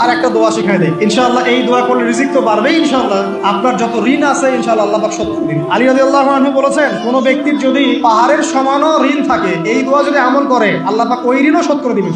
আর একটা দোয়া শিখাই দেয়, ইনশাআল্লাহ এই দোয়া করলে রিজিক তো বাড়বে ইনশাআল্লাহ। আপনার যত ঋণ আছে ইনশাআল্লাহ আল্লাহ পাক শোধ করে দিবেন। আলী রাদিয়াল্লাহু আনহু বলেছেন, কোন ব্যক্তির যদি পাহাড়ের সমানও ঋণ থাকে, এই দোয়া যদি আমল করে আল্লাহ পাক ওই ঋণও শোধ করে দিবেন।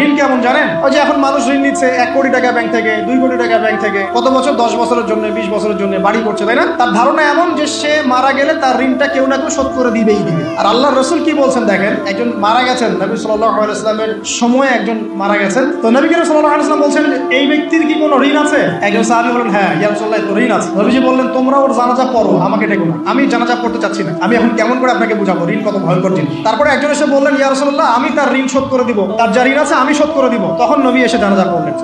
ঋণ কেমন জানেন? ওই যে এখন মানুষ ঋণ নিচ্ছে 1 কোটি টাকা ব্যাংক থেকে, 2 কোটি টাকা ব্যাংক থেকে, কত বছর, 10 বছরের জন্য, 20 বছরের জন্য বাড়ি করছে, তাই না? তার ধারণা এমন যে সে মারা গেলে তার ঋণটা কেউ না কেউ শোধ করে দিবেই দিবে। আর আল্লাহর রাসূল কি বলছেন দেখেন, একজন মারা গেছেন, নবী সাল্লাল্লাহু আলাইহি ওয়াসাল্লামের সময়ে একজন মারা গেছেন। তো নবী করিম সাল্লাল্লাহু আলাইহি ওয়াসাল্লাম বলছেন, এই ব্যক্তির কি কোনো ঋণ আছে? একজন সাহাবী বলেন, হ্যাঁ ইয়া রাসূলুল্লাহ, তো ঋণ আছে। নবীজি বললেন, তোমরা ওর জানাজা পড়ো, আমাকে ডেকো না, আমি জানাজা পড়তে চাচ্ছি না, আমি এখন কেমন করে আপনাকে বুঝাবো ঋণ কত ভয়ঙ্কর জিনিস। তারপরে একজন এসে বললেন, ইয়া রাসূলুল্লাহ, আমি তার ঋণ শোধ করে দিব, তার যা ঋণ আছে আমি শোধ করে দিব। তখন নবী এসে জানাজা পড়লেন।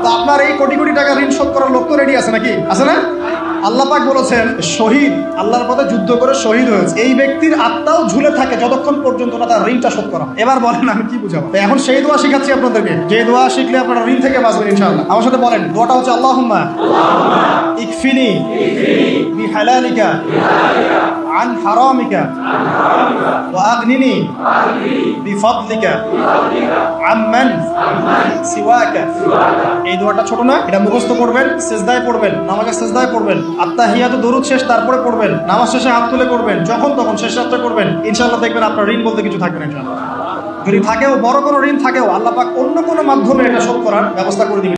তো আপনার এই কোটি কোটি টাকা ঋণ শোধ করার লোক তো রেডি আছে নাকি? আছে না? আল্লাহ পাক বলেছেন, শহীদ, আল্লাহর পথে যুদ্ধ করে শহীদ হয়েছে, এই ব্যক্তির আত্মাও ঝুলে থাকে যতক্ষণ পর্যন্ত না তার ঋণটা শোধ করা। এবার বলেন আমি কি বুঝাবো? এখন সেই দোয়া শিখাচ্ছি আপনাদেরকে, যে দোয়া শিখলে আপনারা ঋণ থেকে বাঁচবেন ইনশাআল্লাহ। আমার সাথে বলেন, দোয়াটা হচ্ছে আল্লাহুম্মা ইকফিনি বিহালালিকা আন হারামিকা ওয়া আগনিনি বিফাদলিকা আম্মান সিওয়াকা। এই দোয়াটা ছোট না, এটা মুখস্থ করবেন, সিজদায় পড়বেন, নামাজের সিজদায় পড়বেন, আত্তাহিয়াতু দরুদ শেষ, তারপরে পড়বেন, নামাজ শেষে হাত তুলে করবেন, যখন তখন শেষ রাত্রে করবেন, ইনশাআল্লাহ দেখবেন আপনার ঋণ বলতে কিছু থাকবে না ইনশাআল্লাহ। যদি থাকেও, বড় কোনো ঋণ থাকেও, আল্লাহ পাক অন্য কোনো মাধ্যমে এটা শোধ করার ব্যবস্থা করে দিবেন।